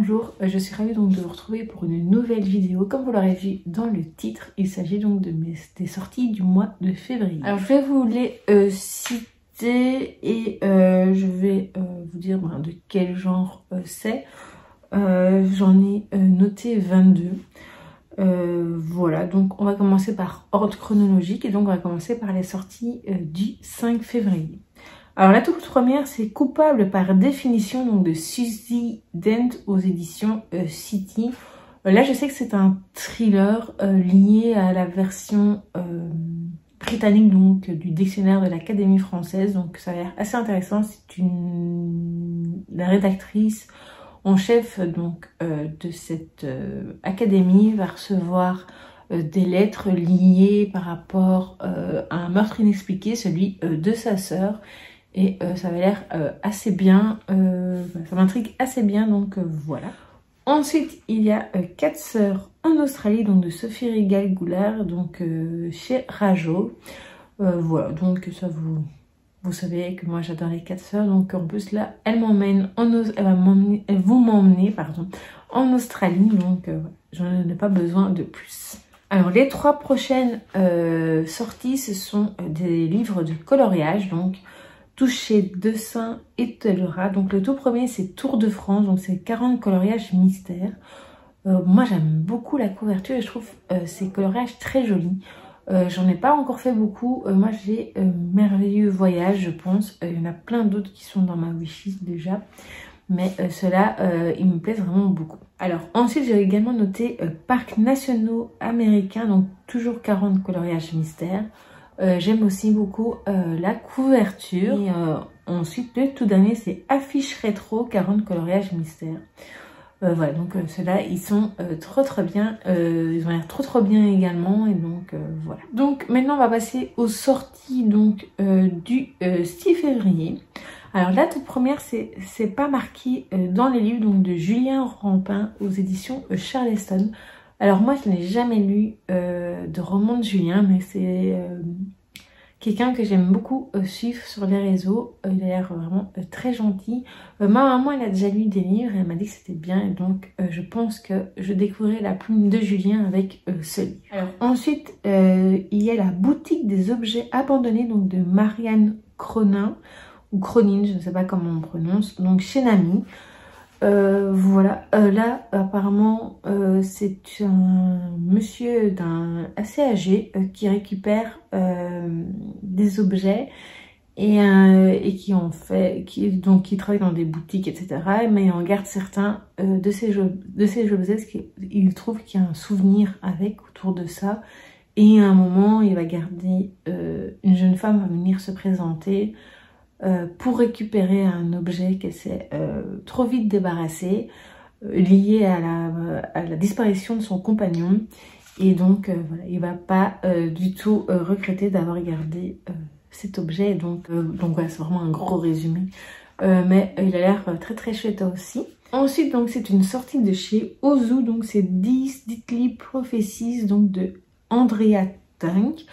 bonjour, je suis ravie donc de vous retrouver pour une nouvelle vidéo. Comme vous l'aurez vu dans le titre, il s'agit donc des sorties du mois de février. Alors je vais vous les citer et je vais vous dire de quel genre c'est. J'en ai noté 22. Voilà, donc on va commencer par ordre chronologique et donc on va commencer par les sorties du 5 février. Alors la toute première, c'est Coupable par définition donc de Suzy Dent aux éditions City. Là je sais que c'est un thriller lié à la version britannique donc du dictionnaire de l'Académie française, donc ça a l'air assez intéressant. C'est la rédactrice en chef donc de cette académie va recevoir des lettres liées par rapport à un meurtre inexpliqué, celui de sa sœur. Et ça avait l'air assez bien, ça m'intrigue assez bien, donc voilà. Ensuite, il y a 4 sœurs en Australie, donc de Sophie Rigal-Goulard, donc chez Rajo. Voilà, donc ça vous savez que moi j'adore les 4 sœurs, donc en plus là, elle vous m'emmener en Australie, donc j'en ai pas besoin de plus. Alors les 3 prochaines sorties, ce sont des livres de coloriage, donc Toucher, Dessin et Tellera. Donc le tout premier c'est Tour de France, donc c'est 40 coloriages mystères. Moi j'aime beaucoup la couverture et je trouve ces coloriages très jolis. J'en ai pas encore fait beaucoup. Moi j'ai Merveilleux Voyage, je pense. Il y en a plein d'autres qui sont dans ma wishlist déjà. Mais ceux-là, ils me plaisent vraiment beaucoup. Alors ensuite j'ai également noté Parcs nationaux américains, donc toujours 40 coloriages mystères. J'aime aussi beaucoup la couverture. Et ensuite, le tout dernier, c'est Affiche rétro, 40 coloriages mystères. Voilà, donc ceux-là, ils sont trop bien. Ils ont l'air trop bien également. Et donc, voilà. Donc, maintenant, on va passer aux sorties donc, du 6 février. Alors, la toute première, c'est pas marqué dans les livres donc, de Julien Rampin aux éditions Charleston. Alors moi je n'ai jamais lu de roman de Julien, mais c'est quelqu'un que j'aime beaucoup suivre sur les réseaux. Il a l'air vraiment très gentil. Ma maman elle a déjà lu des livres et elle m'a dit que c'était bien, et donc je pense que je découvrirai la plume de Julien avec ce livre. Alors ensuite il y a La boutique des objets abandonnés donc de Marianne Cronin ou Cronine, je ne sais pas comment on prononce, donc chez Nami. Voilà, là apparemment c'est un monsieur assez âgé qui récupère des objets et qui qui travaille dans des boutiques, etc. Mais il en garde certains de ces objets parce qu'il trouve qu'il y a un souvenir autour de ça. Et à un moment il va garder une jeune femme va venir se présenter pour récupérer un objet qu'elle s'est trop vite débarrassé, lié à la disparition de son compagnon. Et donc voilà, il va pas du tout regretter d'avoir gardé cet objet. Donc voilà, c'est vraiment un gros résumé. Mais il a l'air très chouette aussi. Ensuite, donc c'est une sortie de chez Ozu, donc c'est Deathly Prophecies, donc de Andrea Tank.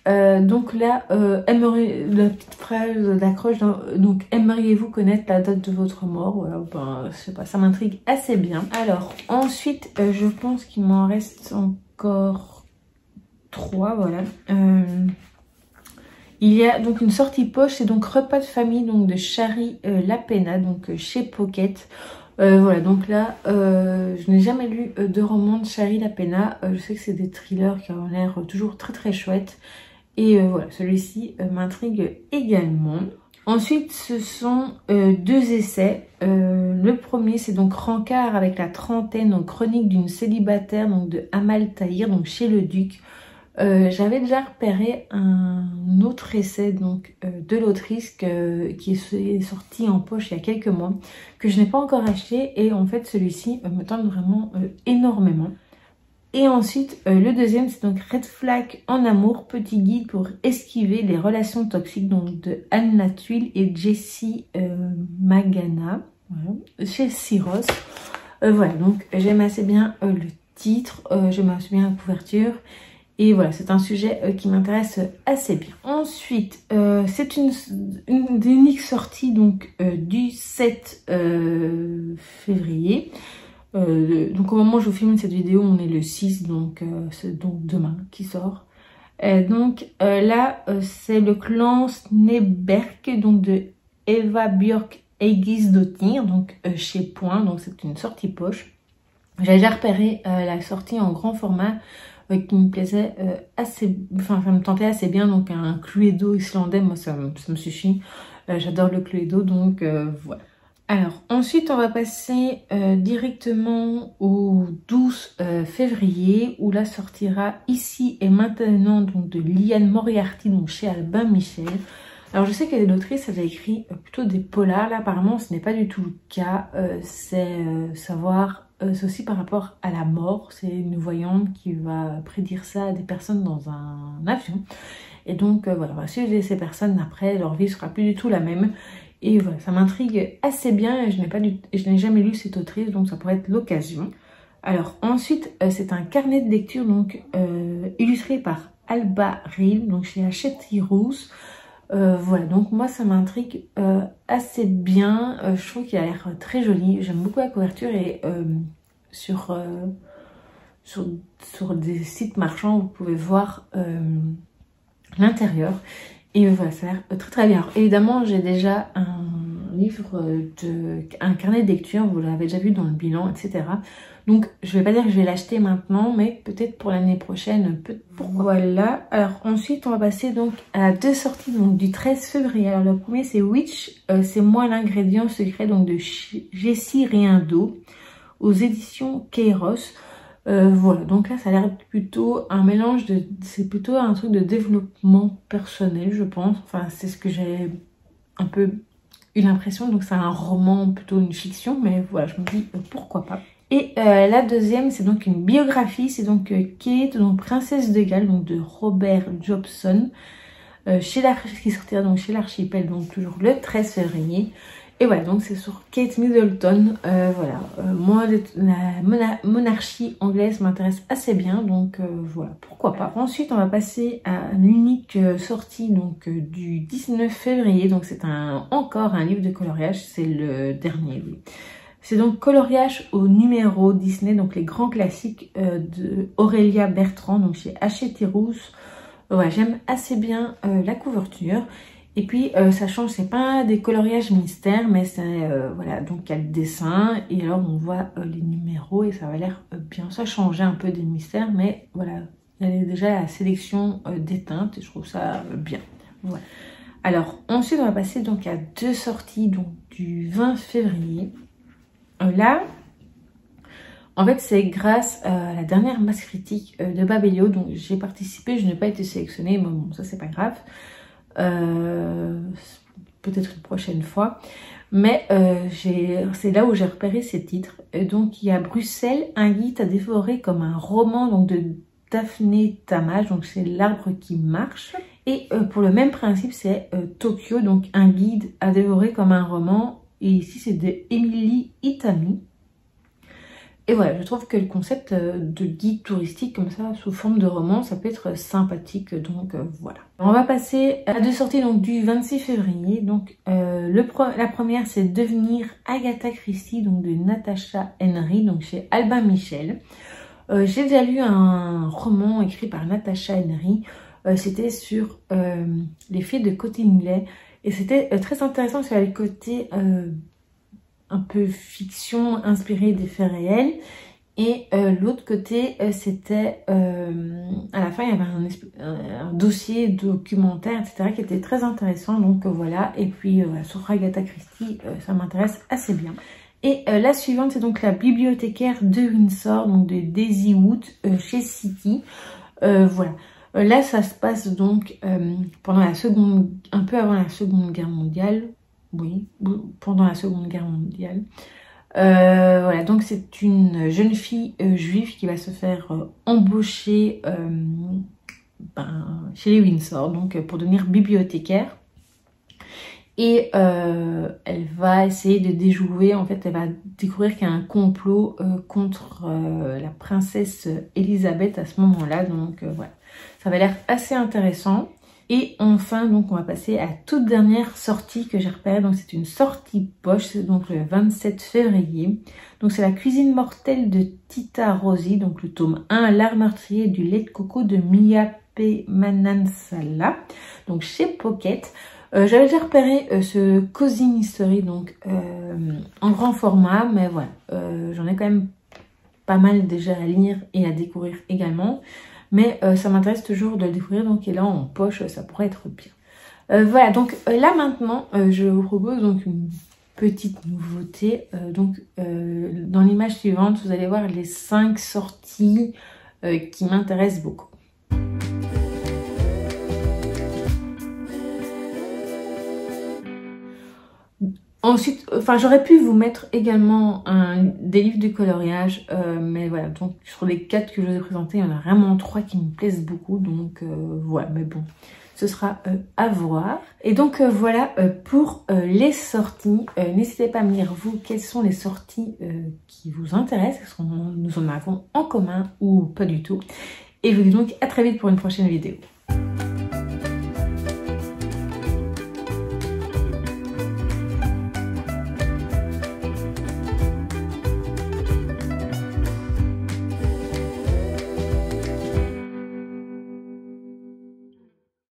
Donc là, la petite phrase d'accroche, donc aimeriez-vous connaître la date de votre mort? Voilà, ben, je sais pas, ça m'intrigue assez bien. Alors ensuite, je pense qu'il m'en reste encore 3, voilà. Il y a donc une sortie poche, c'est donc Repas de famille donc de Shari Lapena, donc chez Pocket. Voilà, donc là, je n'ai jamais lu de roman de Shari Lapena. Je sais que c'est des thrillers qui ont l'air toujours très chouettes. Et voilà, celui-ci m'intrigue également. Ensuite, ce sont 2 essais. Le premier, c'est donc Rancard avec la trentaine, donc Chronique d'une célibataire, donc de Amal Tahir, donc chez Le Duc. J'avais déjà repéré un autre essai donc de l'autrice qui est sorti en poche il y a quelques mois, que je n'ai pas encore acheté, et en fait celui-ci me tente vraiment énormément. Et ensuite, le deuxième, c'est donc Red Flag en amour, petit guide pour esquiver les relations toxiques, donc de Anne Latwil et Jessie Magana, voilà, chez Syros. Voilà, donc j'aime assez bien le titre, j'aime assez bien la couverture. Et voilà, c'est un sujet qui m'intéresse assez bien. Ensuite, c'est une des uniques sorties donc, du 7 février. Donc au moment où je vous filme cette vidéo, on est le 6, donc c'est donc demain qui sort. Là, c'est le clan Sneberk, donc de Eva Björk Eigisdottir, donc chez Point, donc c'est une sortie poche. J'ai déjà repéré la sortie en grand format qui me plaisait assez, enfin ça me tentait assez bien, donc un Cluedo islandais, moi ça me suffit. J'adore le Cluedo, donc voilà. Alors ensuite on va passer directement au 12 février où là sortira Ici et Maintenant donc de Liane Moriarty, donc chez Albin Michel. Alors je sais que l'autrice avait écrit plutôt des polars, là apparemment ce n'est pas du tout le cas, c'est aussi par rapport à la mort, c'est une voyante qui va prédire ça à des personnes dans un avion. Et donc voilà, on va suivre ces personnes après, leur vie sera plus du tout la même. Et voilà, ça m'intrigue assez bien et je n'ai jamais lu cette autrice, donc ça pourrait être l'occasion. Alors ensuite, c'est un carnet de lecture donc illustré par Alba Reed, donc chez Hachette Heroes. Voilà, donc moi ça m'intrigue assez bien. Je trouve qu'il a l'air très joli. J'aime beaucoup la couverture et sur des sites marchands, vous pouvez voir l'intérieur. Et voilà, ça a l'air très très bien. Alors, évidemment, j'ai déjà un carnet de lecture, vous l'avez déjà vu dans le bilan, etc. Donc, je vais pas dire que je vais l'acheter maintenant, mais peut-être pour l'année prochaine, voilà. Alors, ensuite, on va passer donc à deux sorties donc, du 13 février. Alors, le premier, c'est Witch, c'est moi l'ingrédient secret donc de Jessie Riendo, aux éditions Kairos. Voilà, donc là ça a l'air plutôt un mélange de... C'est plutôt un truc de développement personnel, je pense. Enfin, c'est ce que j'ai un peu eu l'impression. Donc c'est un roman, plutôt une fiction, mais voilà, je me dis pourquoi pas. Et la deuxième, c'est donc une biographie. C'est donc Kate, donc Princesse de Galles, donc de Robert Jobson, qui sortira donc chez l'Archipel, donc toujours le 13 février. Et voilà, donc c'est sur Kate Middleton. Voilà, moi la monarchie anglaise m'intéresse assez bien, donc voilà, pourquoi pas. Ensuite, on va passer à l'unique sortie donc du 19 février. Donc c'est encore un livre de coloriage, c'est le dernier. Oui. C'est donc coloriage au numéro Disney, donc les grands classiques de Aurélia Bertrand, donc chez Hachette Heroes. Voilà, j'aime assez bien la couverture. Et puis ça change, c'est pas des coloriages mystères, mais c'est voilà, donc il y a le dessin et alors on voit les numéros et ça va l'air bien. Ça changeait un peu des mystères, mais voilà, il y a déjà la sélection des teintes et je trouve ça bien. Voilà. Alors ensuite on va passer donc à deux sorties donc du 20 février. Là, en fait c'est grâce à la dernière masse critique de Babelio, donc j'ai participé, je n'ai pas été sélectionnée, mais bon ça c'est pas grave. Peut-être une prochaine fois, mais c'est là où j'ai repéré ces titres. Et donc il y a Bruxelles, un guide à dévorer comme un roman donc de Daphné Tamage, donc c'est l'arbre qui marche. Et pour le même principe c'est Tokyo, donc un guide à dévorer comme un roman, et ici c'est de Emily Itami. Et voilà, je trouve que le concept de guide touristique comme ça, sous forme de roman, ça peut être sympathique, donc voilà. On va passer à deux sorties donc, du 26 février. Donc la première, c'est Devenir Agatha Christie, donc de Natasha Henry, donc chez Albin Michel. J'ai déjà lu un roman écrit par Natasha Henry, c'était sur les filles de Cottingley, et c'était très intéressant sur le côté... un peu fiction inspirée des faits réels, et l'autre côté c'était à la fin il y avait un dossier documentaire etc qui était très intéressant, donc voilà. Et puis sur Agatha Christie ça m'intéresse assez bien. Et la suivante c'est donc La bibliothécaire de Windsor, donc de Daisy Wood chez City. Voilà. Là ça se passe donc pendant un peu avant la Seconde Guerre mondiale. Oui, pendant la Seconde Guerre mondiale. Voilà, donc c'est une jeune fille juive qui va se faire embaucher chez les Windsor, donc pour devenir bibliothécaire. Et elle va essayer de déjouer, en fait elle va découvrir qu'il y a un complot contre la princesse Elisabeth à ce moment-là. Donc voilà, ça va l'air assez intéressant. Et enfin, donc on va passer à la toute dernière sortie que j'ai repérée. Donc c'est une sortie poche, donc le 27 février. Donc c'est la cuisine mortelle de Tita Rossi, donc le tome 1, l'art meurtrier du lait de coco de Mia P. Manansala, donc chez Pocket. J'avais déjà repéré ce Cozy Mystery, donc en grand format, mais voilà, j'en ai quand même pas mal déjà à lire et à découvrir également. Mais ça m'intéresse toujours de le découvrir, donc et là en poche, ça pourrait être bien. Voilà, donc là maintenant, je vous propose donc une petite nouveauté. Dans l'image suivante, vous allez voir les 5 sorties qui m'intéressent beaucoup. Ensuite, enfin, j'aurais pu vous mettre également des livres de coloriage, mais voilà, donc sur les 4 que je vous ai présentés, il y en a vraiment 3 qui me plaisent beaucoup, donc voilà, mais bon, ce sera à voir. Et donc voilà pour les sorties. N'hésitez pas à me dire, vous, quelles sont les sorties qui vous intéressent, est-ce que nous en avons en commun ou pas du tout. Et je vous dis donc à très vite pour une prochaine vidéo.